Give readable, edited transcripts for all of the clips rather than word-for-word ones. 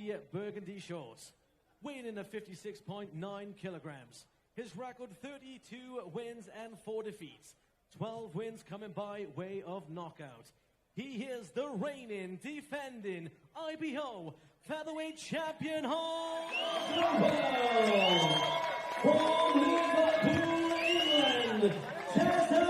the Burgundy Shores. Weighing in at 56.9 kilograms. His record 32 wins and 4 defeats. 12 wins coming by way of knockout. He is the reigning, defending IBO featherweight champion of the world. From Liverpool, England, Sosa.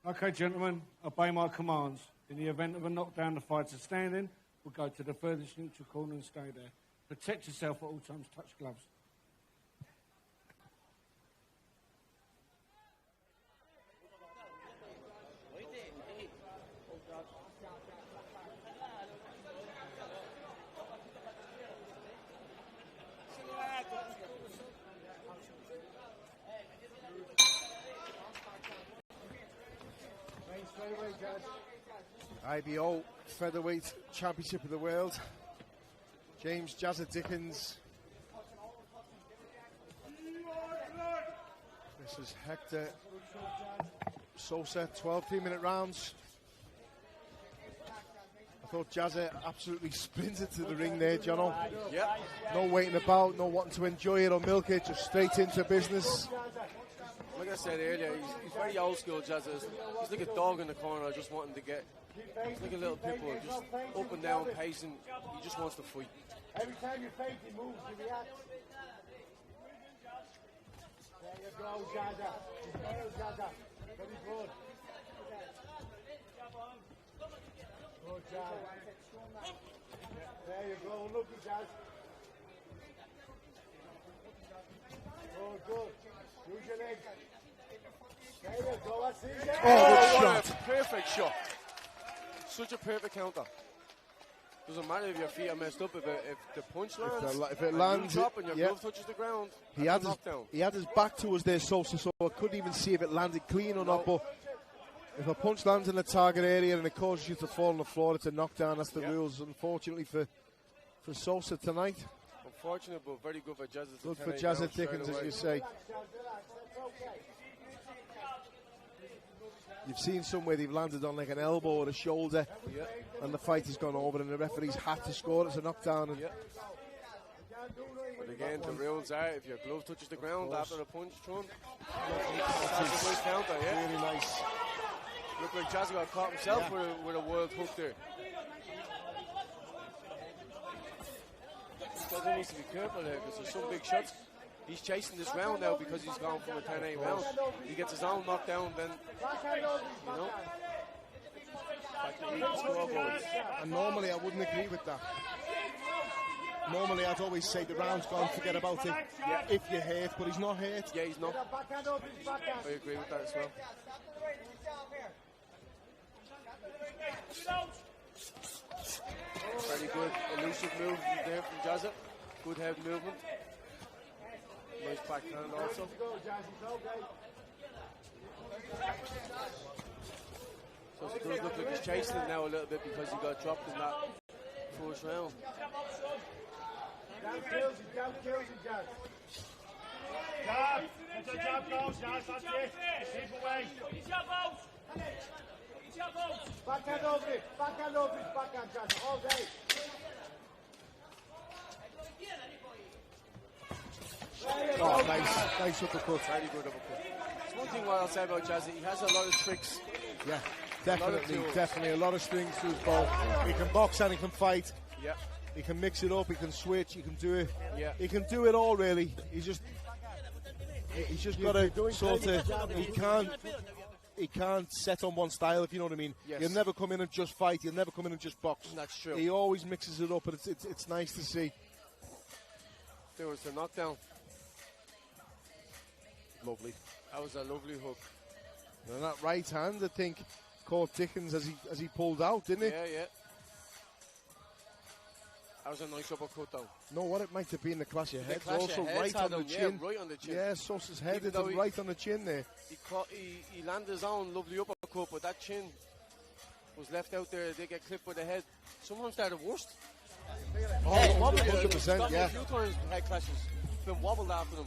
Okay, gentlemen, obey my commands. In the event of a knockdown, the fighter standing will go to the furthest neutral corner and stay there. Protect yourself at all times. Touch gloves. IBO Featherweight Championship of the World. James Jazza Dickens. This is Hector Sosa, 12 3-minute rounds. I thought Jazza absolutely sprinted to the ring there, Jono. Yep. No waiting about, no wanting to enjoy it or milk it, just straight into business. Like I said earlier, he's very old school, Jazza. He's like a dog in the corner, just wanting to get. He's like a little pit bull, just up and down, pacing. He just wants to fight. Every time you fight, he moves, he reacts. There you go, Jazza. Very good. Good job. There you go, look at Jazz. Good. Use your leg. There you go, I see that. Oh, good shot. Perfect shot. Such a perfect counter. Doesn't matter if your feet are messed up, if the punch lands, if it lands, you drop and your glove touches the ground, he had his back to us there, Sosa, so I couldn't even see if it landed clean or not, but if a punch lands in the target area and it causes you to fall on the floor, it's a knockdown. That's the rules, unfortunately, for Sosa tonight. Unfortunate, but very good for Jazza. Good for Jazza Dickens, as you say. You've seen some where they've landed on like an elbow or a shoulder, and the fight has gone over, and the referee's had to score. It's a knockdown. And but again, the rules are if your glove touches the ground after a punch thrown, that's a nice counter. Yeah, really nice. Looked like Jazza got caught himself with a world hook there. Jazza needs to be careful there because there's some big shots. He's chasing this round now because he's gone from a 10-8 round. He gets his own knockdown, then, you know, back to even scoreboards. And normally I wouldn't agree with that. Normally I'd always say the round's gone, forget about it, if you're hurt, but he's not hurt. Yeah, he's not. I agree with that as well. Very good elusive move there from Jazza. Good head movement. Nice backhand also. So it does look like he's chasing him now a little bit because he got dropped in that first round. Jab kills you, Jazz. Jab. Let the jab go, Jazz. That's it. Keep away. Backhand over it. Backhand, Jazz. All day. Oh, nice uppercut. Very good uppercut. It's one thing what I'll say about Jazzy, he has a lot of tricks. Yeah, definitely a lot of strings to his bow. He can box and he can fight. Yeah. He can mix it up, he can switch, he can do it. Yeah. He can do it all really. He's just got to sort of, he can't set on one style, if you know what I mean. Yes. He'll never come in and just fight, he'll never come in and just box. That's true. He always mixes it up, and it's nice to see. There was the knockdown. Lovely. That was a lovely hook. And that right hand, I think, caught Dickens as he pulled out, didn't it? Yeah. That was a nice uppercut, though. No, what it might have been the clash of heads. Clash Also of heads right on the chin. Yeah, right on the chin. Yeah, Sosa's head is right on the chin there. He landed his own lovely uppercut, but that chin was left out there. They get clipped with the head. Sometimes they're the worst. Oh, Wobbled 100%, yeah. A few times head clashes. Been wobbled after them.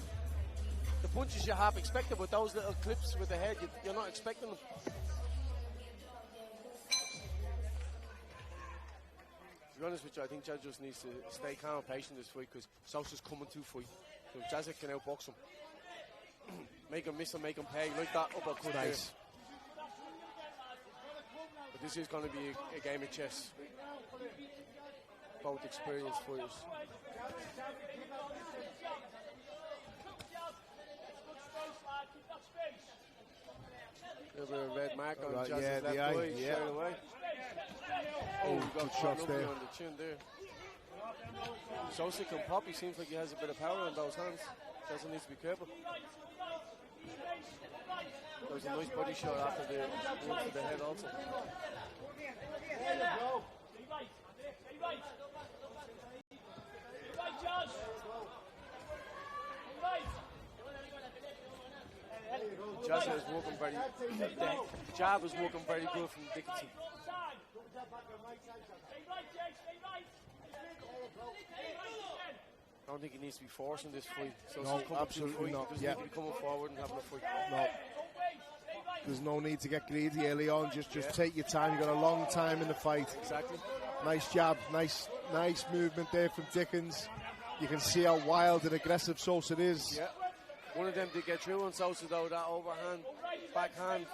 The punches you have expected, but those little clips with the head, you're not expecting them. To be honest with you, I think Jazz just needs to stay calm and patient this fight because Sosa's coming to fight. So Jazz can outbox him. Make him miss and make him pay. Like that uppercut nice. There. But this is going to be a game of chess. Both experienced fighters. There's a red mark on Jazz's left eye straight away. Oh, good shots there. On the chin there. Sosa can pop. He seems like he has a bit of power on those hands. Jazz needs to be careful. There's a nice body shot after the one to the head also. Jazz is working very. The jab is working very good from Dickinson. I don't think he needs to be forcing this fight. So no, absolutely not. He doesn't need to be coming forward and having a fight. No. There's no need to get greedy early on. Just take your time. You've got a long time in the fight. Exactly. Nice jab. Nice movement there from Dickens. You can see how wild and aggressive Sosa is. Yeah. One of them did get through on Sosa though. That overhand, backhand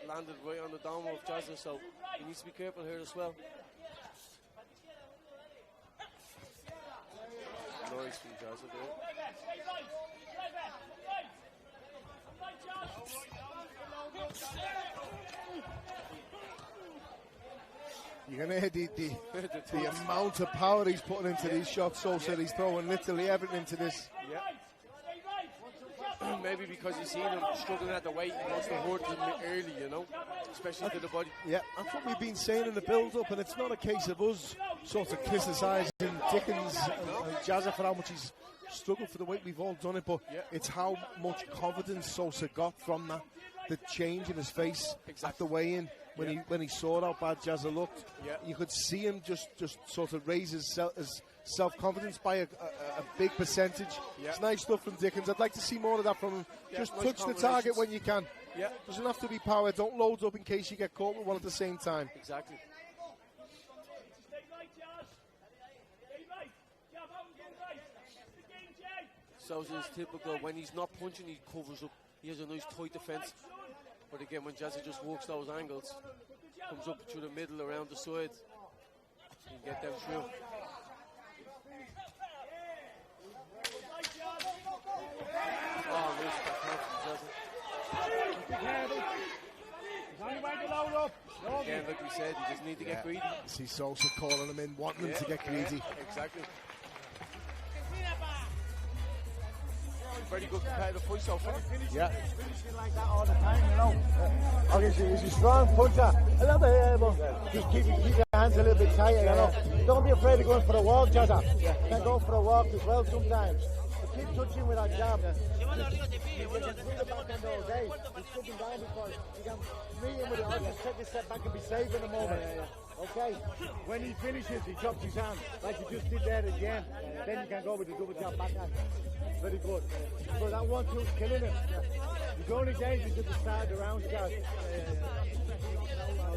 landed right on the dome of Jazza. So he needs to be careful here as well. Nice from Jazza there. You're going to hear the amount of power he's putting into these shots, Sosa. He's throwing literally everything into this. Yeah. Maybe because he's seen him struggling at the weight, he wants to hurt him early, you know, especially to the body. Yeah, that's what we've been saying in the build-up, and it's not a case of us sort of criticising Dickens and Jazza for how much he's struggled for the weight. We've all done it, but it's how much confidence Sosa got from that. The change in his face at the weigh-in when he saw how bad Jazza looked. You could see him just sort of raise his self-confidence by a big percentage. It's nice stuff from Dickens. I'd like to see more of that from him. Just nice touch the target when you can. Doesn't have to be power. Don't load up in case you get caught with one at the same time. Exactly. Sosa is typical. When he's not punching, he covers up. He has a nice tight defence. But again, when Jazza just works those angles, comes up through the middle, around the side, you can get them through. Oh, nice backhand from Jazza. Again, like we said, you just need to get greedy. See Sosa calling him in, wanting him to get greedy. Exactly. Very good competitive fight so far. Finishing like that all the time, you know. Obviously, he's a strong puncher. A little bit able. Just keep your hands a little bit tighter, you know. Don't be afraid of going for a walk, Jazza. Can go for a walk as well sometimes. But keep touching with that jab. You can swing the backhand all day. He's sitting down because you can meet him with it. I'll just take a step back and be safe in a moment. Okay? When he finishes, he drops his hand like he just did there again. Then you can go with the double jab backhand. Very good. So that 1-2's killing him. He's only dangerous at the start of the round, guys.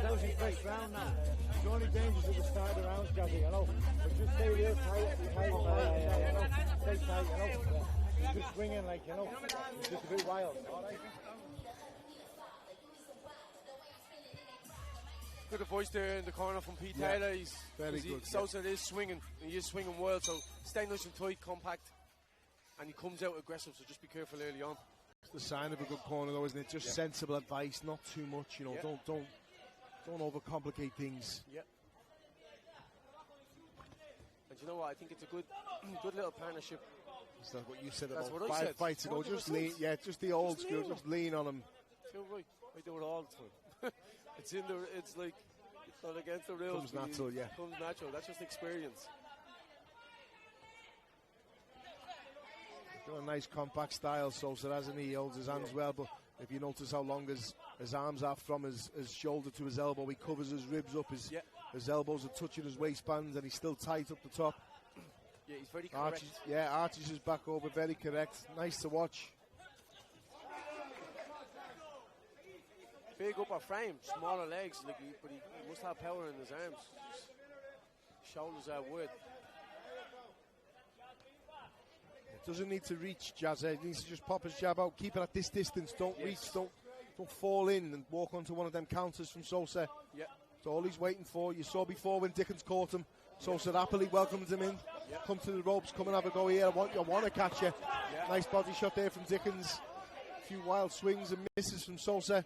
That was his first round now. He's only dangerous at the start of the round, guys, you know. But just stay real tight, you know. Stay tight, you know. He's just swinging like, you know. He's just a bit wild. Good voice there in the corner from Pete Taylor. He's very good. Sosa is swinging, and he is swinging wild, so stay nice and tight, compact. And he comes out aggressive, so just be careful early on. It's the sign of a good corner, though, isn't it? Just sensible advice, not too much, you know. Don't overcomplicate things. And you know what? I think it's a good little partnership. Is that what you said about 5 fights ago? Just lean, just the old school, just lean on him. You're right. I do it all the time. It's like it's not against the rules. Comes natural, Comes natural. That's just experience. Got a nice compact style, Sosa, hasn't he? He holds his hands well, but if you notice how long his arms are from his shoulder to his elbow, he covers his ribs up. His elbows are touching his waistband and he's still tight up the top. Yeah, he's very correct. Arches his back over, very correct. Nice to watch. Big upper frame, smaller legs, but he must have power in his arms. His shoulders are wide. Doesn't need to reach, Jazza. He needs to just pop his jab out, keep it at this distance. Don't reach, don't fall in and walk onto one of them counters from Sosa. Yeah. That's all he's waiting for. You saw before when Dickens caught him, Sosa happily welcomed him in. Yeah. Come to the ropes, come and have a go here. I want to catch you. Yeah. Nice body shot there from Dickens. A few wild swings and misses from Sosa.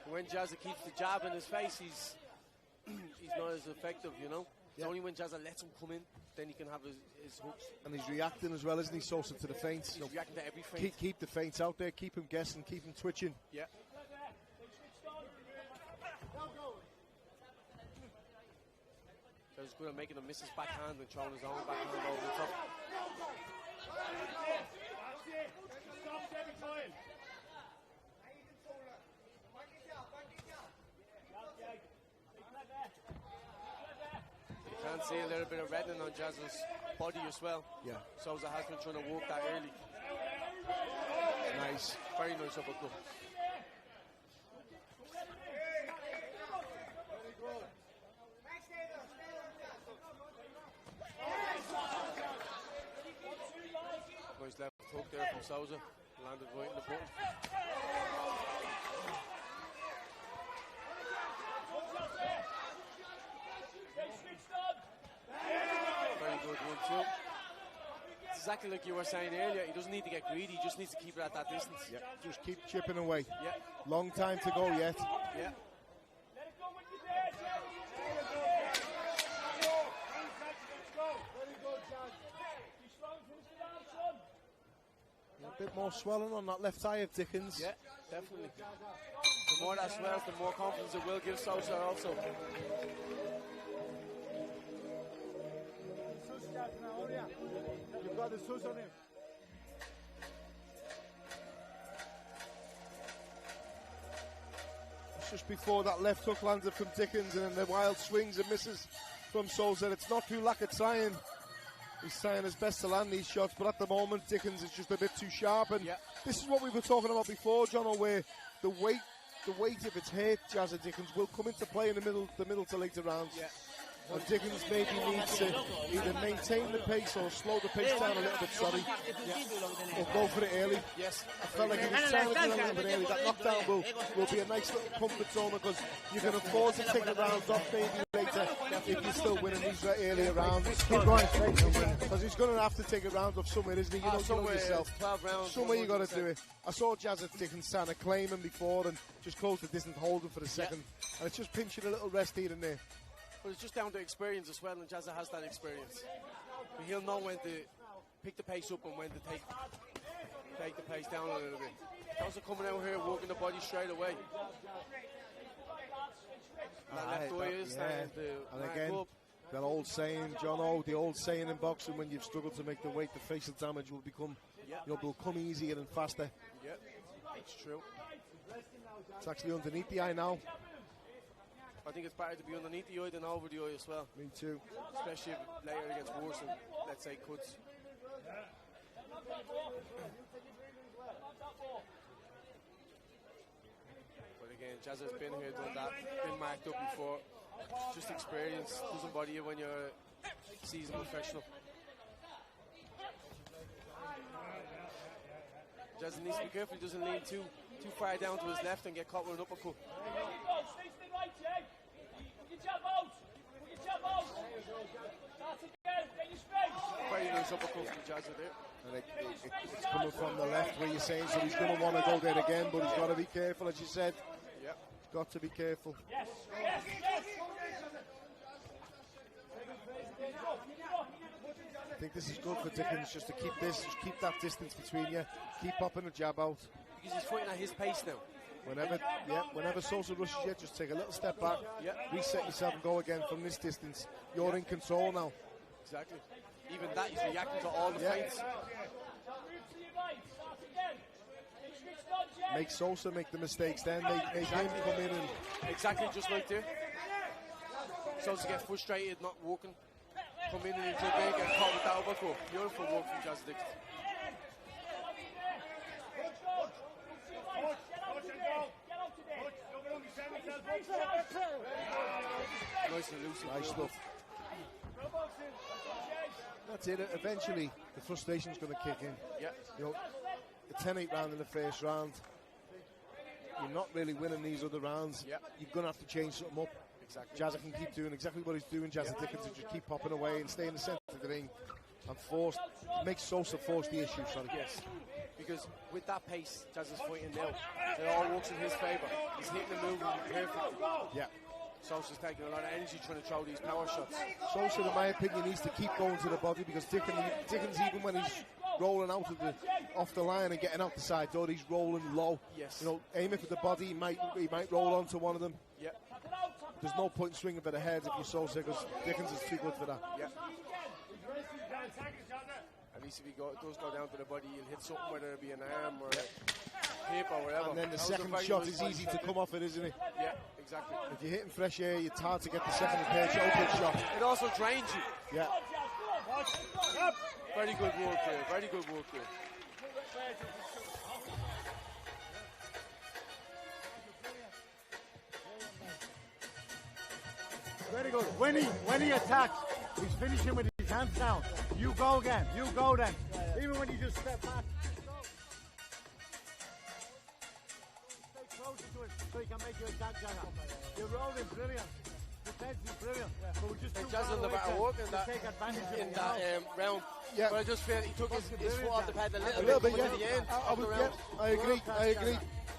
When Jazza keeps the jab in his face, he's not as effective, you know. It's only when Jazza lets him come in, then he can have his hooks. And he's reacting as well, isn't he, Sosa, to the feints? He's reacting to every feint. Keep the feints out there, keep him guessing, keep him twitching. Yeah. So he's good at making him miss his backhand and throwing his own backhand over the top. You can see a little bit of reddening on Jazza's body as well. Yeah. Sosa has been trying to work that early. Nice. Very nice uppercut. Nice left hook there from Sosa. Landed right in the button. Very good 1-2. It's exactly like you were saying earlier. He doesn't need to get greedy. He just needs to keep it at that distance. Yeah. Just keep chipping away. Yeah. Long time to go yet. Yeah. A bit more swelling on that left eye of Dickens. Yeah, definitely. The more that swells, the more confidence it will give Sosa also. You've got the Sosa on him. Just before that left hook landed from Dickens, and then the wild swings and misses from Sosa. It's not through lack of trying. He's trying his best to land these shots, but at the moment Dickens is just a bit too sharp. And this is what we were talking about before, John, where the weight if it's hit, Jazza Dickens will come into play in the middle to later rounds. Yeah. And Dickens maybe needs to either maintain the pace or slow the pace down a little bit, or go for it early. Yes. I felt like he was trying to do a little bit early. That knockdown will be a nice little comfort zone, because you can afford to take the rounds off maybe later if you're still winning these earlier rounds. Keep going, Because he's going to have to take a round off somewhere, isn't he? You know yourself. 12 rounds. Somewhere you got to do it. I saw Jazza Dickens trying to claim him before and just close the distance, hold him for a second. And it's just pinching a little rest here and there. But it's just down to experience as well, and Jazza has that experience. But he'll know when to pick the pace up and when to take the pace down a little bit. Sosa coming out here, working the body straight away. That left eye is starting to and again, up. that old saying, John the old saying in boxing, when you've struggled to make the weight, the facial damage will become, will come easier and faster. Yeah, it's true. It's actually underneath the eye now. I think it's better to be underneath the eye than over the eye as well. Me too. Especially if later it gets worse and, let's say, cuts. But again, Jazza's been here, done that, been marked up before. Just experience, doesn't bother you when you're a seasoned professional. Jazza needs to be careful he doesn't lean too far down to his left and get caught with an uppercut. Very nice uppercut from Jazza there. And it's coming from the left, where you're saying, so he's going to want to go there again, but he's got to be careful, as you said. Yep. He's got to be careful. I think this is good for Dickens, just to keep that distance between you, keep popping the jab out. Because he's fighting at his pace now. Whenever Sosa rushes you, just take a little step back, reset yourself and go again from this distance. You're in control now. Exactly. Even that, he's reacting to all the feints. Make Sosa make the mistakes, then make him come in and... Exactly, just like there. Sosa gets frustrated, not working. Come in and jump in, get caught with that overthrow. Beautiful work from Jazz Dickens. Nice and loose. Nice stuff. That's it. Eventually, the frustration's going to kick in. Yeah. You know, a 10-8 round in the first round. You're not really winning these other rounds. Yeah. You're going to have to change something up. Exactly. Jazza can keep doing exactly what he's doing. Jazza Dickens will just keep popping away and stay in the centre of the ring and make Sosa force the issue. Sorry. Yes. Because with that pace Jazz is fighting now, it all works in his favour. He's hitting the movement perfectly. Yeah. Sosa's taking a lot of energy trying to throw these power shots. Sosa, in my opinion, needs to keep going to the body because Dickens, even when he's rolling out of off the line and getting out the side door, he's rolling low. Yes. You know, aiming for the body, he might roll onto one of them. Yeah. There's no point in swinging for the head if you're Sosa because Dickens is too good for that. Yeah. At least if he does go down to the body, he'll hit something, whether it be an arm or a hip or whatever. And then the second shot is easy to come off it, isn't it? Yeah, exactly. If you're hitting fresh air, it's hard to get the second and third shot. It also drains you. Yeah. Very good work there. Very good work there. Very good. When he attacks, he's finishing with his hands down. You go again. You go then. Even when you just step back. Stay closer to him so he can make you attack, Jana. Your rolling brilliant. Defense is brilliant. But we just Jazz on the better work in that round. Yeah. But I just feel he took his foot off the pad a little bit yeah. at the end. I agree.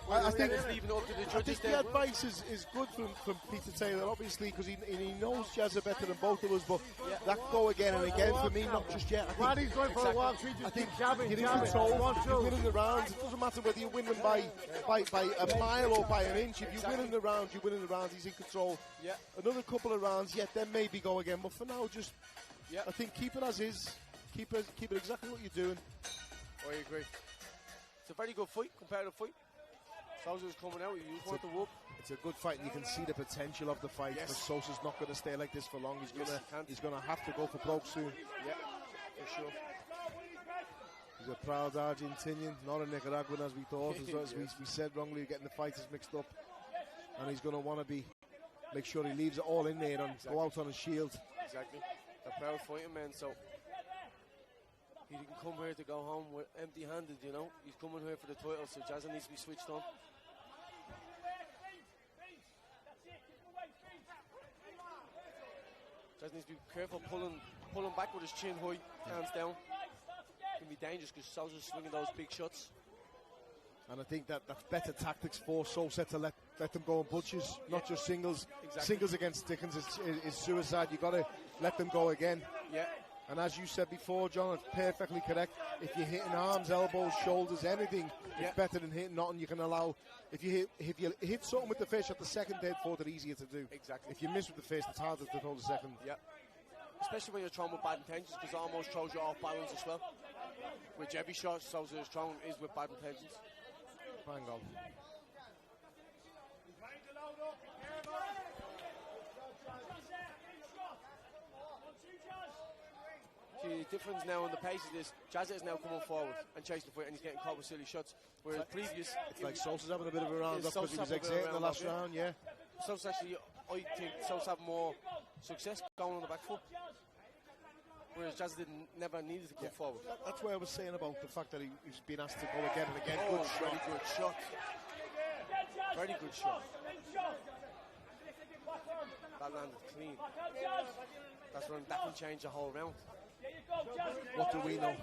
I think leaving up to the I judges think the advice is good from Peter Taylor, obviously, because he knows Jazza better than both of us, but that go again and again for me, not just yet. While he's going for a walk, I think you're in control, you're winning the rounds. It doesn't matter whether you win them by a mile or by an inch. If you're winning the rounds, you're winning the rounds. He's in control. Yeah. Another couple of rounds, then maybe go again. But for now, just I think keep it as is. Keep it exactly what you're doing. I agree. It's a very good fight, competitive fight. Sosa's coming out, you want to whoop. It's a good fight, and you can see the potential of the fight. Yes. But Sosa's not going to stay like this for long. He's going to have to go for broke soon. Yeah, for sure. He's a proud Argentinian, not a Nicaraguan as we thought. As we said wrongly, getting the fighters mixed up. And he's going to want to make sure he leaves it all in there and go out on a shield. Exactly. A proud fighting man, so he didn't come here to go home with empty-handed, you know. He's coming here for the title, so Jazza needs to be switched on. Jazza needs to be careful pulling back with his chin high, hands down. It can be dangerous because Sosa's swinging those big shots. And I think that's better tactics for Sosa to let them go in bunches, not just singles. Exactly. Singles against Dickens is suicide. You've got to let them go again. Yeah. And as you said before, John, it's perfectly correct. If you're hitting arms, elbows, shoulders, anything, it's better than hitting nothing. You can allow, if you hit something with the first shot, the second, third, fourth are easier to do. Exactly. If you miss with the first, it's harder to throw the second. Yeah. Especially when you're throwing with bad intentions, because it almost throws you off balance as well. Which every shot Sosa is throwing is with bad intentions. Bang on. The difference now in the pace is this: Jazza is now coming forward and chasing the fight, and he's getting caught with silly shots. Whereas previous, it's like Sosa's having a bit of a round up because he was exerting the last round. Yeah. Sosa actually, I think Sosa have more success going on the back foot. Whereas Jazza never needed to come forward. That's why I was saying about the fact that he's been asked to go again and again. Oh, very good shot. Very good shot. That landed clean. That's when that can change the whole round. What do we know?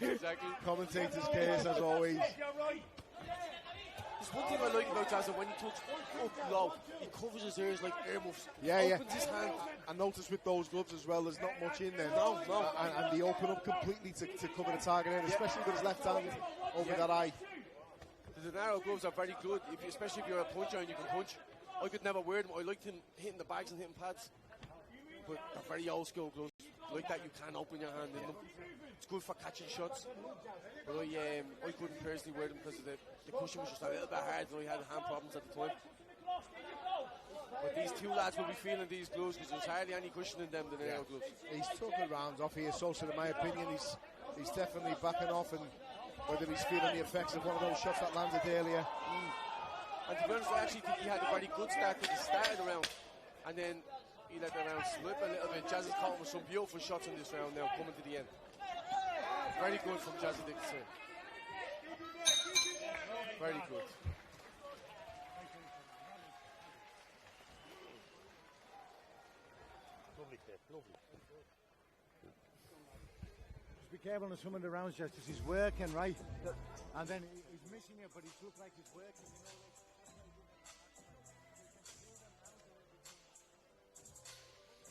Exactly. Commentators' case, as always. There's one thing I like about Jazza: when he talks up low, he covers his ears like earmuffs. Opens his hand. I noticed with those gloves as well, there's not much in there. No. And they open up completely to cover the target end, especially with his left hand over that eye. The narrow gloves are very good, especially if you're a puncher and you can punch. I could never wear them. I liked him hitting the bags and hitting pads. But they're very old school gloves. like that, you can't open your hand in them. It's good for catching shots. But I couldn't personally wear them because the cushion was just a little bit hard, and I had hand problems at the time. But these two lads will be feeling these gloves because there's hardly any cushion in them than in our gloves. He's taking rounds off here, Sosa, in my opinion. He's definitely backing off, and whether he's feeling the effects of one of those shots that landed earlier. And to be honest, I actually think he had a very good start because he started the round, and then he let the round slip a little bit. Jazz has caught with some beautiful shots in this round now, coming to the end. Very good from Jazz Dickens. Very good. Just be careful on some of the rounds, just because he's working, right? And then he's missing it, but he looks like he's working, you know.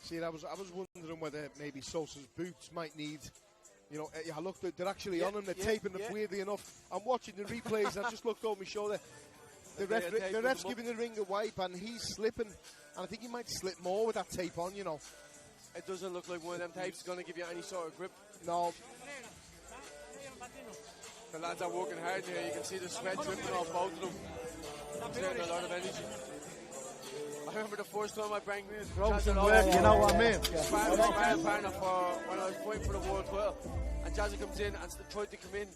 See, I was wondering whether maybe Sosa's boots might need, you know, I looked, they're actually on him, they're taping them, weirdly enough. I'm watching the replays, and I just looked over my shoulder. The ref's giving the ring a wipe, and he's slipping, and I think he might slip more with that tape on, you know. It doesn't look like one of them tapes is going to give you any sort of grip. No. The lads are working hard here. You can see the sweat dripping off both of them. Exerting a lot of energy. I remember the first time I bring Jazz and work, you know what I mean? Sparring partner for when I was fighting for the world title, and Jazz comes in and tried to come in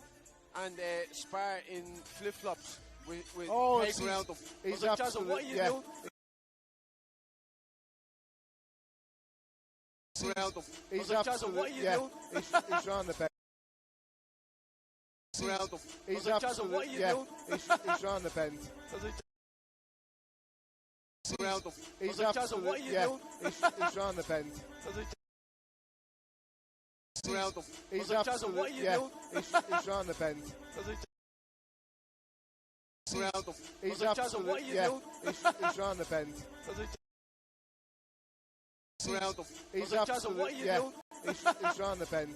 and spar in flip-flops with tape around them. I was like, Jazz, what are you doing? Around them. He's like, Jazz, what are you doing? He's round the bend. Around them. He's like, Jazz, what are you doing? He's round the bend. Around them. He's like, Jazz, what are you doing? He's round the bend. Around them. He's like, Jazz, what are you doing? He's round the bend. Around them. He's like, Jazz, what are you doing? He's round the bend. Around them. He's like, Jazz, what are you doing? He's round the bend.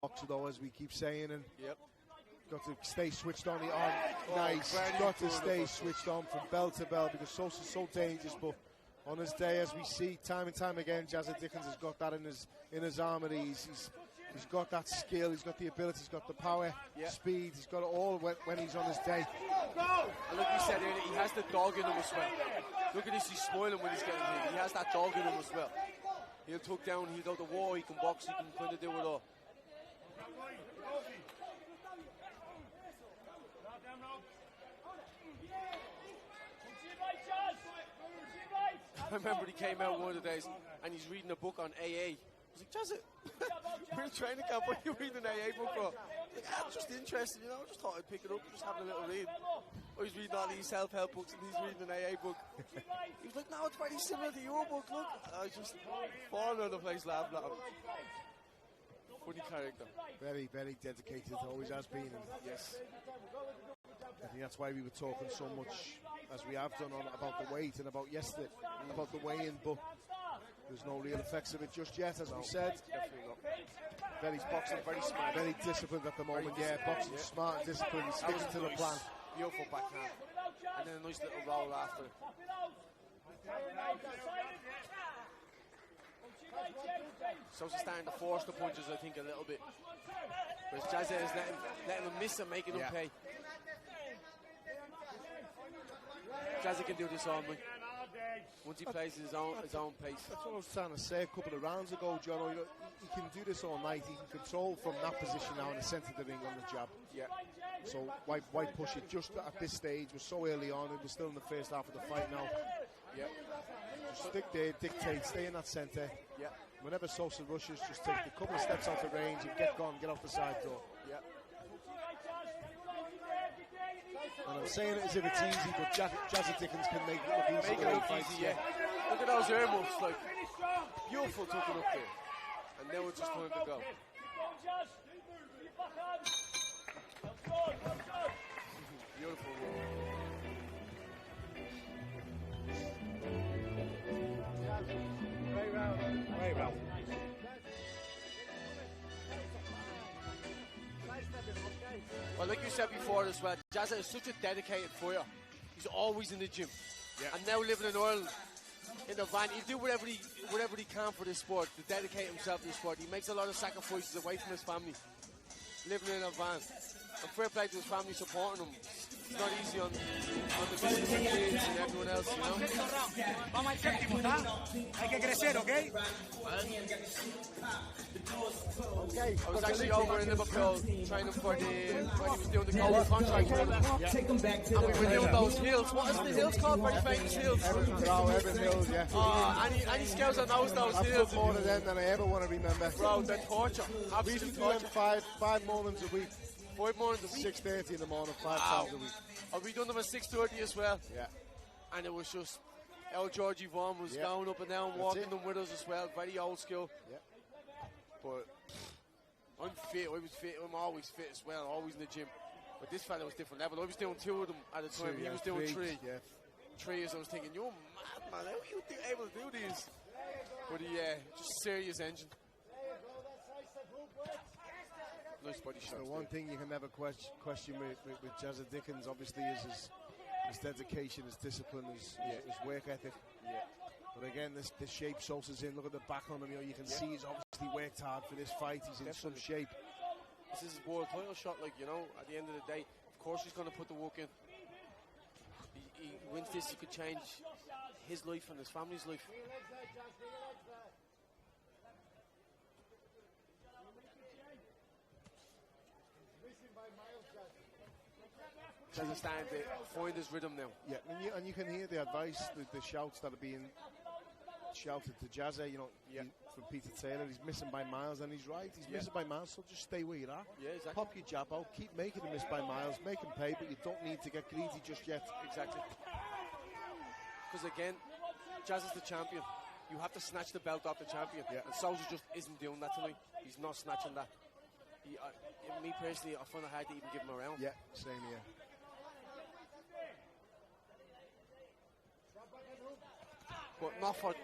Boxer though, as we keep saying, and got to stay switched on. The arm, nice. Got to stay switched on from bell to bell because Sosa's so dangerous. But on his day, as we see time and time again, Jazz Dickens has got that in his armory. He's got that skill. He's got the ability. He's got the power, speed. He's got it all when he's on his day. And like you said earlier, he has the dog in him as well. Look at this, he's smiling when he's getting hit. He has that dog in him as well. He'll tuck down, he'll go to war, he can box, he can kind of do it all. I remember he came out one of the days and he's reading a book on AA. I was like, Jazz, we're in training camp, what are you reading an AA book for? Like, I'm just interested, you know, I just thought I'd pick it up and just have a little read. I was reading all these self-help books and he's reading an AA book. He was like, no, it's very similar to your book, look. I was just falling out of the place laughing at him. Funny character. Very, very dedicated, always has been. And yes. I think that's why we were talking so much, as we have done, about the weight and about yesterday, about the weigh-in, but there's no real effects of it just yet, as we said. Definitely not. Very boxing, very smart, very disciplined at the moment. Boxing smart and disciplined. He's sticking to the plan. Beautiful backhand, and then a nice little roll after. Sosa's starting to force the punches, I think, a little bit. Whereas Jazz is letting him miss and making him pay. Jazz can do this all night. Once he plays his own pace. That's what I was trying to say a couple of rounds ago, John. He can do this all night. He can control from that position now in the centre of the ring on the jab. Yeah. So why push it just at this stage? We're so early on. We're still in the first half of the fight now. Yeah. Just stick there, dictate, stay in that centre. Yeah. Whenever Sosa rushes, just take a couple of steps out of range and get gone, get off the side door. Yeah. And I'm saying it as if it's easy, but Jazz Dickens can make it look easy. Make it look easy, yeah. Look at those air moves, like, beautiful tucking up there. And now it's just time to go. Beautiful move. Very well. Well, like you said before as well, Jazz is such a dedicated fighter. He's always in the gym. and now living in Ireland, in a van, he'll do whatever he can for this sport, to dedicate himself to the sport. He makes a lot of sacrifices away from his family, living in a van. And fair play to his family supporting him. It's not easy on the business kids and everyone else, you know. Vamos al séptimo, ¿está? Hay que crecer, ¿ok? I was actually over in Liverpool training for when he was doing the gold contract tournament. And we were doing those hills. What is the hills called? Very famous hills. Everton Hills, yeah. Oh, any scouts that knows those I've hills? put more of them than I ever want to remember. Bro, they're torture. We used to Absolute do them torture. five mornings a week. 5 mornings a week. 6:30 in the morning, 5 times a week. Oh, we done them at 6:30 as well. Yeah. And it was just, Georgie Vaughan was going up and down, walking them with us as well. Very old school. Yeah. But I'm fit. I was fit. I'm always fit as well. Always in the gym. But this fella was different level. I was doing 2 of them at a time. He was doing 3. Yeah. 3 years. I was thinking, you're mad, man. How are you able to do these? But just serious engine. Nice body shot. The one thing you can never question with Jazza Dickens, obviously, is his dedication, his discipline, his work ethic. Yeah. But again, this shape Sosa's in. Look at the back on him. You can see he's obviously worked hard for this fight. He's in some shape. This is his world title shot, at the end of the day. Of course he's going to put the work in. He wins this, he could change his life and his family's life. Doesn't stand to find his rhythm now. Yeah, and you can hear the advice, the shouts that are being shouted to Jazza, from Peter Taylor. He's missing by miles, and he's right. He's missing by miles, so just stay where you are. Yeah, exactly. Pop your jab out, keep making him miss by miles, make him pay, but you don't need to get greedy just yet. Exactly. Because again, Jazza's the champion. You have to snatch the belt off the champion. Yeah. And Sosa just isn't doing that tonight. He's not snatching that. Me personally, I find it hard to even give him a round. Yeah, same here. But not for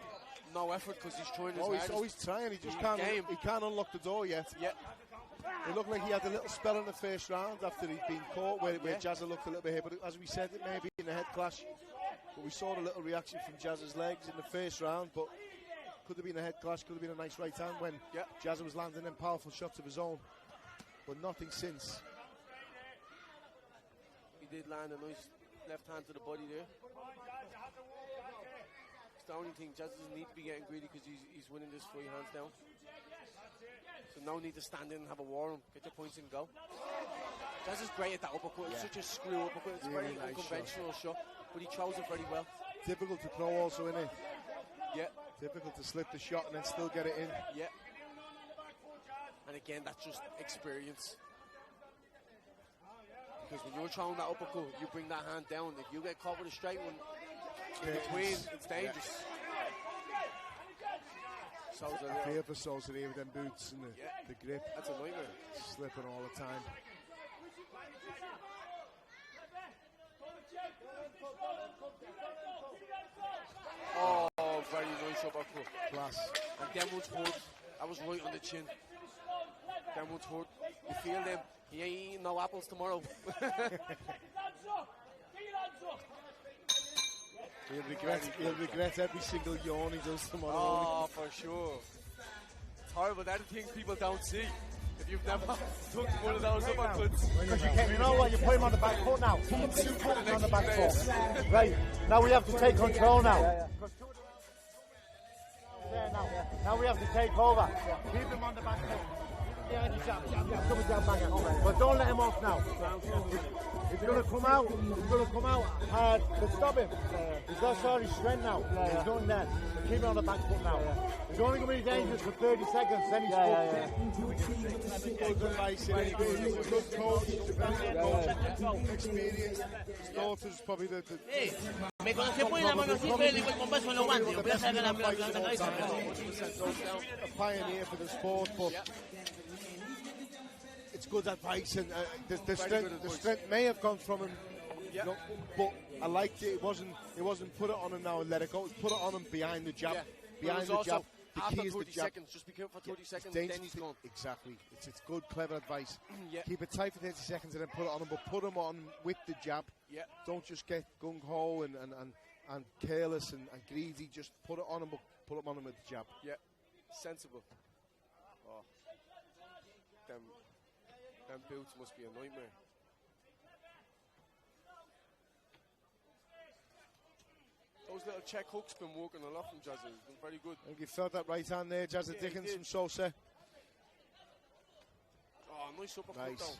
no effort, because he's trying his hardest. He's trying. He just can't unlock the door yet. Yeah. It looked like he had a little spell in the first round after he'd been caught, where Jazza looked a little bit here. But as we said, it may be in a head clash. But we saw the little reaction from Jazza's legs in the first round. But could have been a head clash, could have been a nice right hand when Jazza was landing them powerful shots of his own. But nothing since. He did land a nice left hand to the body there. It's the only thing. Jazza doesn't need to be getting greedy because he's winning this 3 hands down. So no need to stand in and have a war on him. Get your points and go. Jazza's great at that uppercut. It's such a screw uppercut. It's Really very nice unconventional shot, but he throws it very well. Difficult to throw also, isn't it? Yeah. Difficult to slip the shot and then still get it in. Yeah. And again, that's just experience. Because when you're throwing that uppercut, you bring that hand down. If you get caught with a straight one in between, it's dangerous. Sosa, I fear for Sosa here with them boots and the grip. That's a nightmare. Slipping all the time. Oh, very nice uppercut. Class. And Denwood's hood, that was right on the chin. Denwood's hood. You feel them. He ain't eating no apples tomorrow. He'll regret every single yawn he does tomorrow. Oh, for sure. It's horrible. That are things people don't see. If you've never took one of those uppercuts. You know what? You put him on the back foot now. Put him on the back foot. Right. Now we have to take control now. There now. Now we have to take over. Keep him on the back foot. But don't let him off now. He's going to come out. He's going to come out hard. But stop him. He's got all his strength now. He's doing that. But keep him on the back foot now. He's only going to be dangerous for 30 seconds. Then he's Good advice. He's a good coach. He's a very good coach. Experienced. His daughter's probably the Me conocí por la mano siempre le con beso en los guantes. Voy a sacar la cabeza. a pioneer for the sport, but it's good advice, and the strength may have gone from him, but I liked it. It wasn't put it on him now and let it go. It was put it on him behind the jab, behind the jab. The key is the jab. Seconds, just be careful for 30 seconds, then he's gone. Exactly. It's good, clever advice. Yeah. Keep it tight for 30 seconds and then put it on him, but put him on with the jab. Yeah. Don't just get gung-ho and and careless and greedy. Just put it on him, put him on him with the jab. Yeah, sensible. Oh, them boots must be a nightmare. Those little check hooks been working a lot from Jazza. It's been very good. I think you felt that right hand there, Jazza Dickens from Sosa. Oh, nice uppercut Nice. down.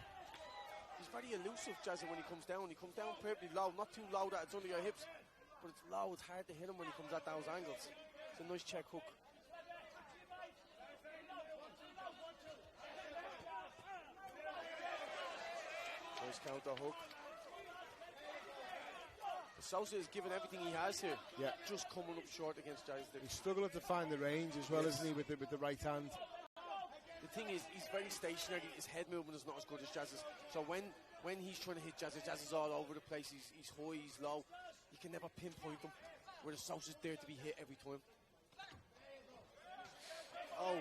He's very elusive, Jazza, when he comes down. He comes down perfectly low, not too low that it's under your hips, but it's low, it's hard to hit him when he comes at those angles. It's a nice check hook. Nice counter hook. Sosa is giving everything he has here. Yeah. Just coming up short against Jazza. He's struggling to find the range as well, isn't he, with the right hand? The thing is, he's very stationary. His head movement is not as good as Jazz's. So when he's trying to hit Jazz, Jazz is all over the place. He's high, he's low. You can never pinpoint him. Whereas Sosa's there to be hit every time. Oh.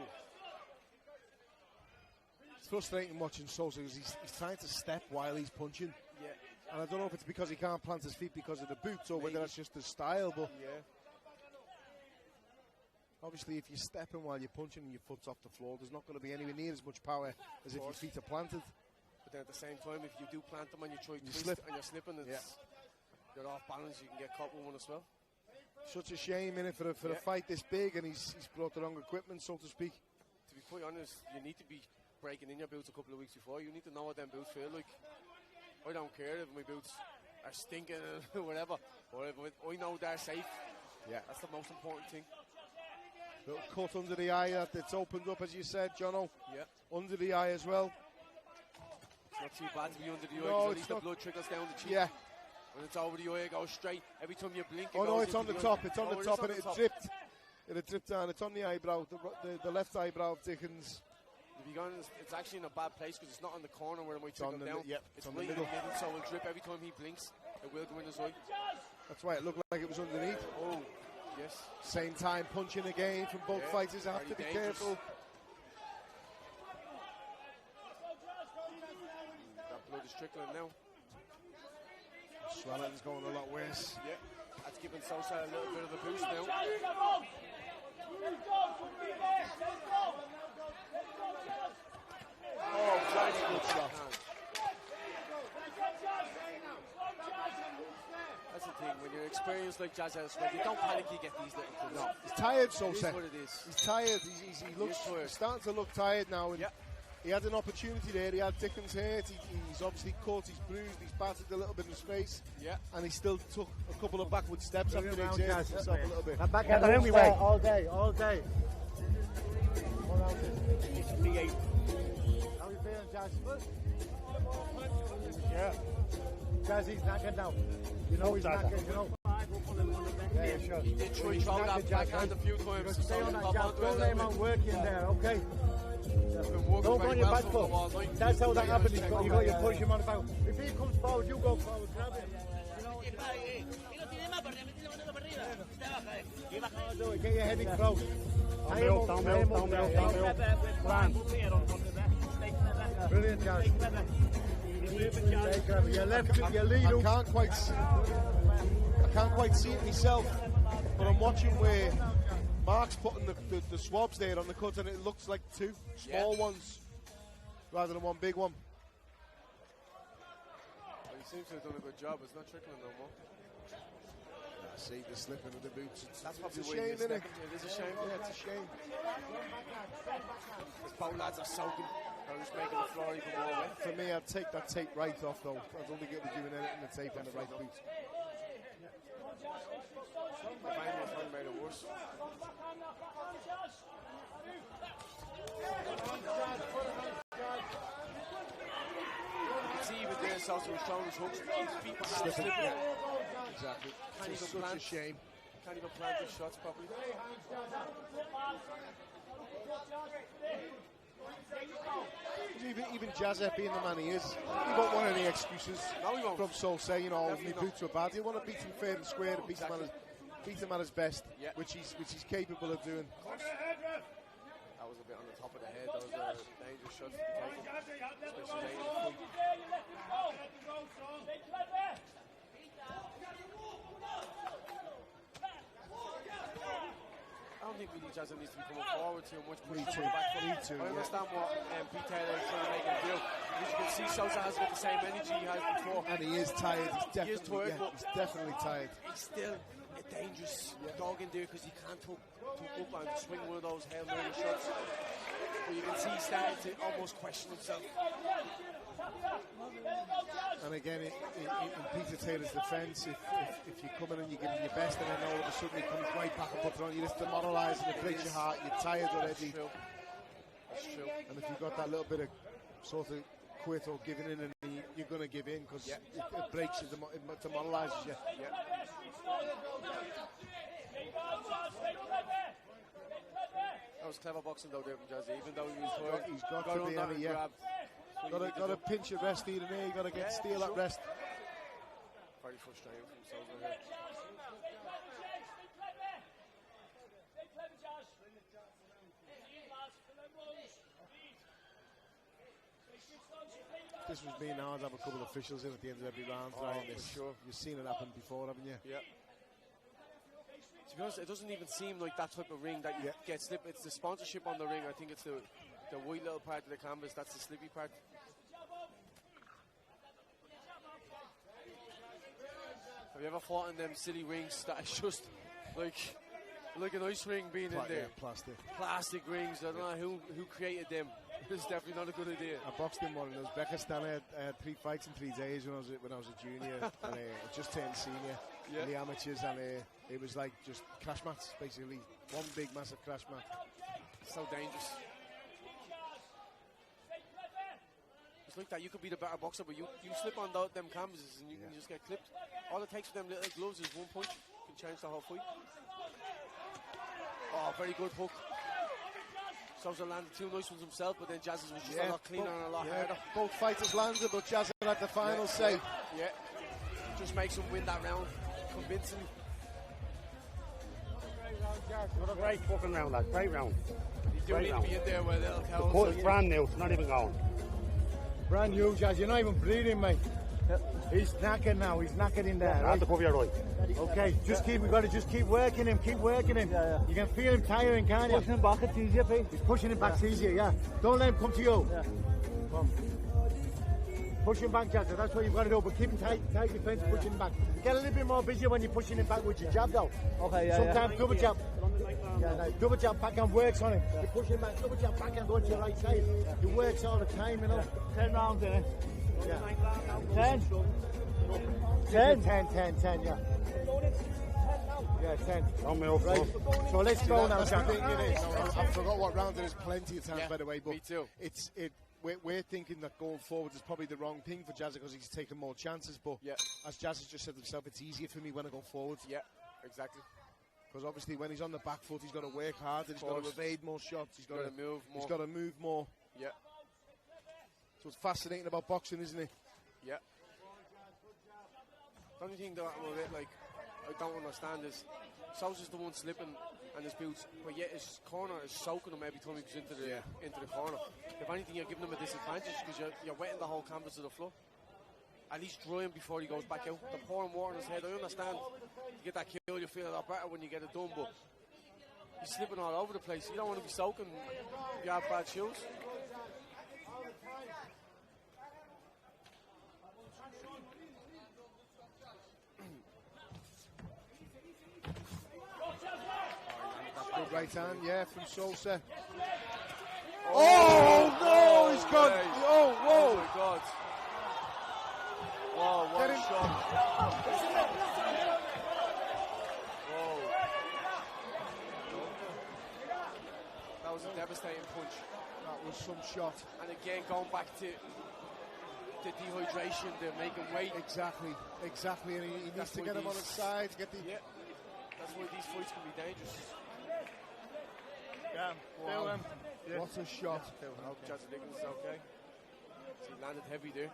It's frustrating watching Sosa because he's trying to step while he's punching. Yeah. And I don't know if it's because he can't plant his feet because of the boots or Maybe. whether that's just his style, but Yeah. obviously if you're stepping while you're punching and your foot's off the floor, there's not going to be anywhere near as much power as if your feet are planted. But then at the same time, if you do plant them and you try to twist slip. and you're slipping, you're off balance, you can get caught with one as well. Such a shame, innit, for a fight this big, and he's brought the wrong equipment, so to speak. To be quite honest, you need to be breaking in your boots a couple of weeks before. You need to know what them boots feel like. I don't care if my boots are stinking or whatever. Or if I know they're safe. Yeah. That's the most important thing. Little cut under the eye that's opened up, as you said, Jono. Yeah. Under the eye as well. It's not too bad to be under the eye, No, because at it's least the not. blood trickles down the cheek. Yeah. When it's over the eye, it goes straight. Every time you blink, it Oh no, goes it's on into the eye. top. It's on Oh, the it top, is on and the it top. dripped. It had dripped down. It's on the eyebrow, the left eyebrow of Dickens. If you go in, it's actually in a bad place because it's not on the corner where it might trickle down. It's It's on right the in the middle. middle, so it'll drip every time he blinks. It will go in his eye. That's why it looked like it was underneath. Oh, yes. Same time punching again from both Yeah, fighters. I have to very be dangerous. careful. That blood is trickling now. Swelling's going a lot worse. Yeah, that's giving Sosa a little bit of a boost now. Oh, very good shot. That's the thing, when you're experienced like Jazz has, when you don't panic, you get these little things. No, he's tired, It Sosa. is what it is. He's tired. He's starting to look tired now. And he had an opportunity there. He had Dickens hurt. He's obviously caught. He's bruised. He's battered a little bit in his face. Yeah. And he still took a couple of backward steps after he exerted himself a little bit. I'm back at the only way. All day. How you feeling, Jazz? Yeah. Jazz, he's knackered now. You know he's knackered, you know. Yeah, sure. He did try to throw that backhand a few times. Stay on that, Pop Jazz. onto Don't it a let him little on working there, okay? been working Don't go very on your well back for foot. him all night. That's how that happens. You got your push him on the back. If he comes forward, you go forward. Grab him. Do it. Get your head in close. Brilliant, Jazz. Your left, your lead. I can't quite see it myself, but I'm watching where Mark's putting the swabs there on the cut, and it looks like two small ones rather than one big one. Well, he seems to have done a good job. It's not trickling no more. I see the slipping of the boots. That's It's probably a why shame, he's isn't it? stepping. It is a shame. Yeah, it's a shame. Because both lads are soaking. They're just making the floor even more wet. For me, I'd take that tape right off, though. I don't think it would be doing anything to tape on the right boot. The bang made it worse. You can see even there, Sosa was throwing his hooks. His feet were half slipping. Exactly. Can't It's even such a plant. shame. Can't even plant his shots properly. Even Jazep being the man he is, he won't want any excuses from Sosa. You know, Definitely my boots were bad. He want to beat him fair and square and beat him at his best, which he's capable of doing. That was a bit on the top of the head. Those are dangerous shots to be taken, especially late in the fight. think really Jazza needs to be coming forward too much. Me too. I understand what Pete Taylor is trying to make him do. As you can see, Sosa hasn't got the same energy he had before. And he is tired. He's He's definitely tired. He's still a dangerous dog in there because he can't tuck up and swing one of those Hail Mary shots. But you can see he's starting to almost question himself. And again, in Peter Taylor's defence, if you come in and you give him your best and then all of a sudden he comes right back and puts it on you, it's demoralising, it breaks your heart, you're tired already. That's true. And if you've got that little bit of sort of quit or giving in, and you're going to give in because it breaks you, it demoralises you. That was clever boxing though, there from Jazzy, even though he was hurt. He's got to be, and got to pinch your rest here and there. You got to steal that rest. Very frustrating from Sosa here. This was being hard to have a couple of officials in at the end of every round. Sure. You've seen it happen before, haven't you? Yeah. To be honest, it doesn't even seem like that type of ring that you get slipped. It's the sponsorship on the ring. I think it's the white little part of the canvas. That's the slippy part. Have you ever fought in them silly rings that is just like an ice ring being in there? Plastic rings. I don't know who created them. It's definitely not a good idea. I boxed in one of those. Uzbekistan. I had 3 fights in 3 days when I was a junior, and I just turned senior in the amateurs, and it was like just crash mats, basically one big massive crash mat. So dangerous. It's like that. You could be the better boxer, but you slip on them canvases and you can just get clipped. All it takes for them little gloves is one punch. You can change the whole fight. Oh, very good hook. Sosa landed 2 nice ones himself, but then Jazz's was just a lot cleaner and a lot harder. Both fighters landed, but Jazz had the final say. Yeah. Just makes him win that round convincingly. What a great fucking round, lad. Great round. You do need to be in there with little cows. The cut is brand new. It's not even going. Brand new, Jazz. You're not even breathing, mate. He's knackered now. He's knackered in there. Right? Above your right. Okay, we got to just keep working him. Keep working him. You can feel him tiring, can't you? Pushing him back, it's easier, Pete. He's pushing him back, it's easier, Don't let him come to you. Come. Push him back, Jazz. That's what you've got to do. But keep him tight defence, push him back. Get a little bit more busy when you're pushing him back with your jab, though. Okay, sometimes double jab. Double jab backhand works on him. You push him back, double jab backhand going to your right side. It works all the time, 10 rounds in it. 10. 10, 10, Yeah, 10. Right. So let's go now, Jack. I forgot what round it is plenty of times, by the way. But me too. We're thinking that going forward is probably the wrong thing for Jazz because he's taking more chances. But as Jazz has just said himself, it's easier for me when I go forward. Yeah, exactly. Because obviously when he's on the back foot, he's got to work harder. He's got to evade more shots. He's got to move more. He's got to move more. Yeah. So it's fascinating about boxing, isn't it? Yeah. The only thing that I'm a bit I don't understand is Sosa's the one slipping and his boots, but yet his corner is soaking him every time he goes into the corner. If anything, you're giving him a disadvantage because you're wetting the whole canvas to the floor. At least dry him before he goes back out. They're pouring water in his head. I understand to get that kill, you feel a lot better when you get it done, but he's slipping all over the place. You don't want to be soaking if you have bad shoes. Good right hand, from Sosa. Oh no, he's gone. Oh, whoa. Oh my God. Whoa, what a shot. Whoa. That was a devastating punch. That was some shot. And again, going back to the dehydration, the making weight. Exactly. And he needs to get him on his side to get the... Yeah. That's why these fights can be dangerous. Wow. What a shot. I hope Jazzy Dickens is okay. So he landed heavy there.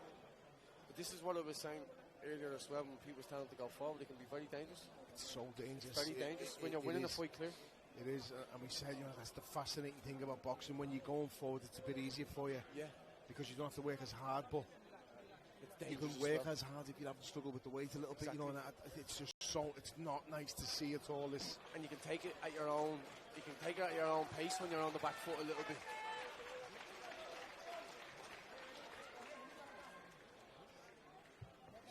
But this is what I was saying earlier as well, when people was telling them to go forward, it can be very dangerous. It's so dangerous. It's very dangerous when you're winning the fight clear. It is, and we said, that's the fascinating thing about boxing. When you're going forward, it's a bit easier for you. Yeah. Because you don't have to work as hard, but you can work as hard if you haven't struggled with the weight a little bit, you know, and it's just so, it's not nice to see at all. This, and you can take it at your own, pace when you're on the back foot a little bit.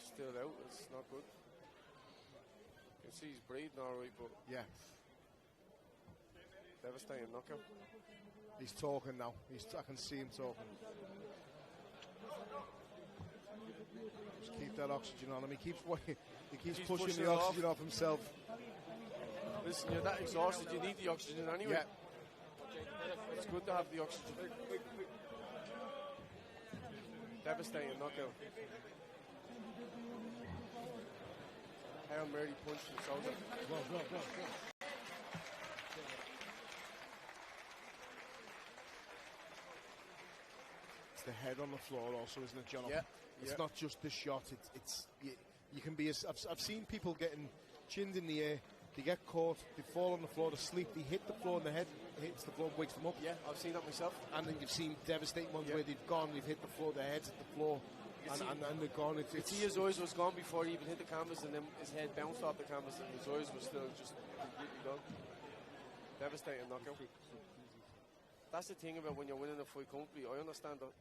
Still out, it's not good. You can see he's breathing alright, but yeah, devastating knockout. He's talking now. I can see him talking. Just keep that oxygen on him. He keeps pushing the oxygen off himself. Listen, you're that exhausted, you need the oxygen anyway. Yeah. It's good to have the oxygen. Devastating knockout. Hail Mary punch from Sosa. Go. It's the head on the floor also, isn't it, John? Yeah. It's not just the shot. It's you can be. I've seen people getting chinned in the air. They get caught. They fall on the floor to sleep. They hit the floor and the head hits the floor and wakes them up. Yeah, I've seen that myself. And then you've seen devastating ones where they've gone. They've hit the floor. Their heads hit the floor. And they're gone. His eyes was gone before he even hit the canvas, and then his head bounced off the canvas, and his eyes were still just completely gone. Devastating knockout. That's the thing about when you're winning a fight comfortably. I understand that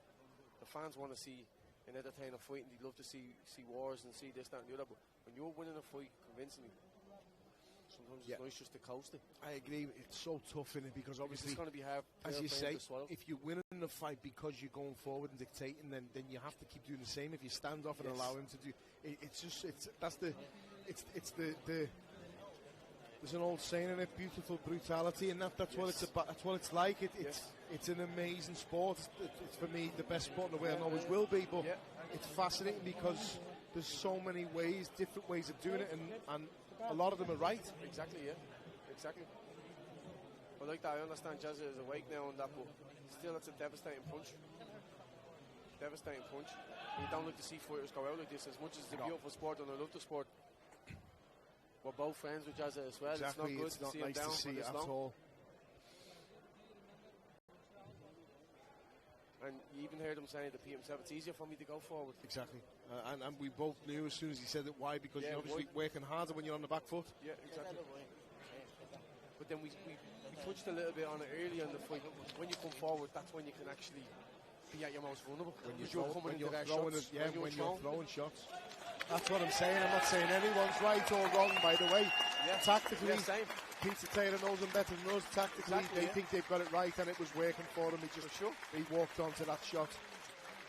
the fans want to see an entertaining fight, and they'd love to see wars and see this, that, and the other. But when you're winning a fight convincingly, sometimes it's nice just to coast it. I agree. It's so tough in it because obviously it's going to be hard, as you say, if you're winning the fight because you're going forward and dictating, then you have to keep doing the same. If you stand off and allow him to do, there's an old saying in it, beautiful brutality, and that's what it's about. That's what it's like. It's an amazing sport. It's for me the best sport in the world, and always will be. But it's fascinating because there's so many ways, different ways of doing it, and a lot of them are right. Exactly. But like that, I understand Jazza is awake now and that, but still, it's a devastating punch. Devastating punch. You don't like to see fighters go out like this. As much as it's a beautiful sport, and I love the sport, we're both friends with Jazza as well. Exactly. It's not good to see him down for this long. All. And you even heard him saying to Pete himself, it's easier for me to go forward. Exactly. And we both knew as soon as he said it why, because you're obviously working harder when you're on the back foot. Yeah, exactly. But then we touched a little bit on it earlier in the fight. When you come forward, that's when you can actually be at your most vulnerable. When you're throwing shots. That's what I'm saying. I'm not saying anyone's right or wrong, by the way. Yeah. Tactically, same. Peter Taylor knows them better than us. Tactically, they think they've got it right, and it was working for him. He walked onto that shot.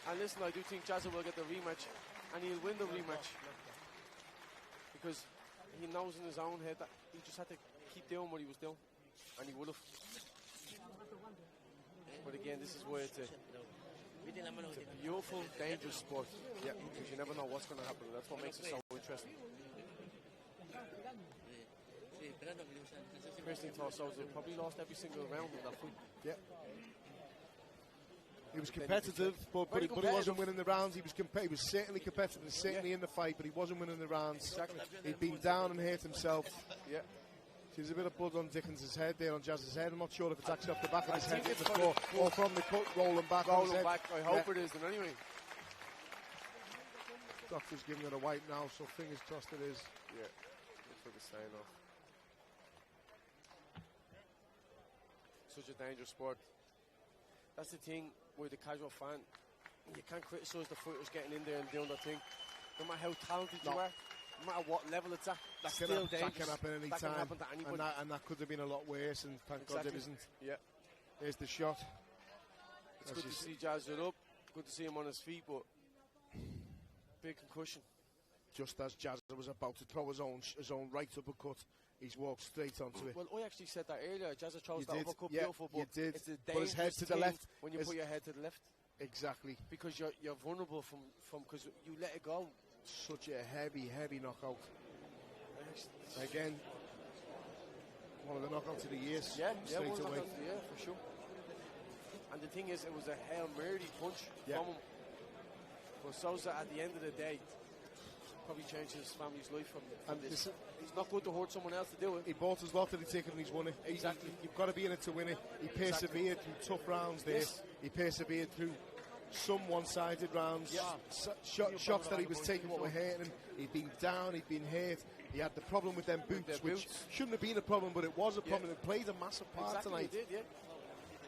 And listen, I do think Jazza will get the rematch, and he'll win the rematch, because he knows in his own head that he just had to keep doing what he was doing, and he would have. But again, this is where it's a beautiful, dangerous sport. Yeah, because you never know what's going to happen. That's what makes it so interesting. Christian Sosa probably lost every single round in that fight. Yeah. He was competitive, but he wasn't winning the rounds. He was certainly competitive and certainly in the fight, but he wasn't winning the rounds. Exactly. He'd been down and hurt himself. Yeah. There's a bit of blood on Dickens' head there, on Jazz's head. I'm not sure if it's actually off the back of his head the floor, or from the cut rolling back. I hope it is, and anyway. Doctor's giving it a wipe now, so fingers crossed it is. Yeah, looks like a sign off. Such a dangerous sport. That's the thing with the casual fan. You can't criticise the fighters getting in there and doing their thing. No matter how talented you are, no matter what level it's at, that's still dangerous. That can happen any time. That can happen to anybody. And that could have been a lot worse, and thank God it isn't. Yeah. There's the shot. It's good to see Jazz up. Good to see him on his feet, but big concussion. Just as Jazz was about to throw his own right uppercut, he's walked straight onto it. Well, I actually said that earlier. Jazz chose that uppercut beautiful, but it's a put his head to the left when you put your head to the left. Exactly. Because you're vulnerable from because you let it go. Such a heavy knockout. Again, one of the knockouts of the year. Straight away. Yeah, for sure. And the thing is, it was a Hail Mary punch from him. But Sosa, at the end of the day, probably changed his family's life from this. It's not good to hurt someone else to do it. He bought his lottery ticket and he's won it. Exactly. You've got to be in it to win it. He persevered through tough rounds there. Yes. He persevered through some one-sided rounds, shots that he was taking what were hurting him. He'd been down, he'd been hurt. He had the problem with them boots, which shouldn't have been a problem, but it was a problem. It played a massive part tonight. He did, yeah.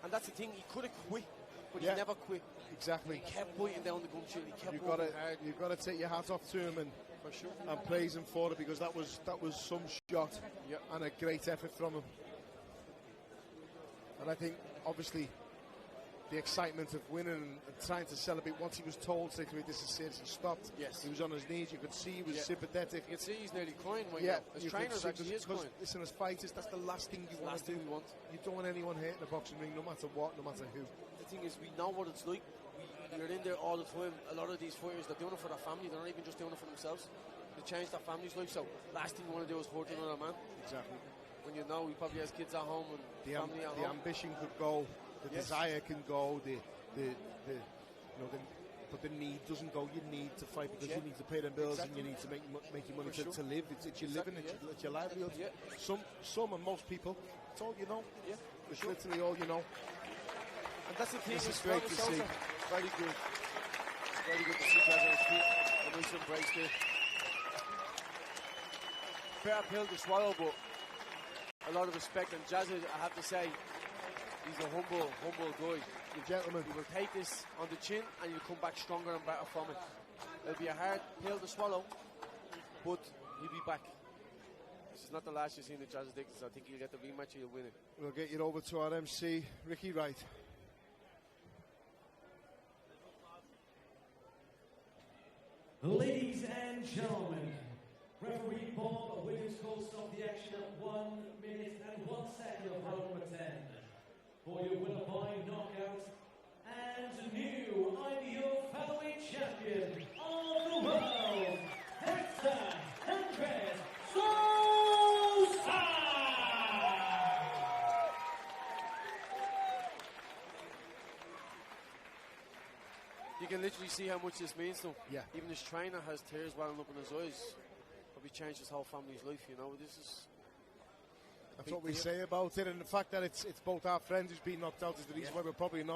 And that's the thing, he could have quit, but he never quit. Exactly. He kept biting down the gum shield, he kept working hard. You've got to take your hat off to him and for sure. And praise him for it, because that was some shot and a great effort from him. And I think obviously the excitement of winning and trying to celebrate, once he was told straight away this is serious, he stopped. Yes. He was on his knees, you could see he was sympathetic. You could see he's nearly crying right now. His trainers actually is crying. Listen, as fighters, that's the last thing you want to do. You don't want anyone hurt in the boxing ring, no matter what, no matter who. The thing is, we know what it's like. We're in there all the time. A lot of these fighters, they're doing it for their family, they're not even just doing it for themselves. They change their family's life, so last thing you want to do is hurt another man. Exactly. When you know he probably has kids at home and family at home. The ambition could go, the desire can go, but the need doesn't go. You need to fight because you need to pay the bills and you need to make your money to live. It's your living, it's your livelihood. Some and most people, it's all you know. Yeah, it's literally all you know. And that's the thing. This is great to see. Very good. Very good to see Jazz on his feet. A nice embrace there. Fair pill to swallow, but a lot of respect. And Jazz, I have to say, he's a humble guy. The gentleman. He will take this on the chin and he'll come back stronger and better from it. It'll be a hard pill to swallow, but he'll be back. This is not the last you've seen of Jazz Dickens. I think he'll get the rematch, he'll win it. We'll get you over to our MC, Ricky Wright. Ladies and gentlemen, referee Bob Williams will stop the action at 1 minute and 1 second of round number 10. For your winner by knockout and new IBO featherweight champion of the world, Hector Sosa! You can literally see how much this means to him. Yeah. Even his trainer has tears welling up in his eyes. Probably changed his whole family's life, you know. That's what we say about it, and the fact that it's both our friends who's been knocked out is the reason why we're probably not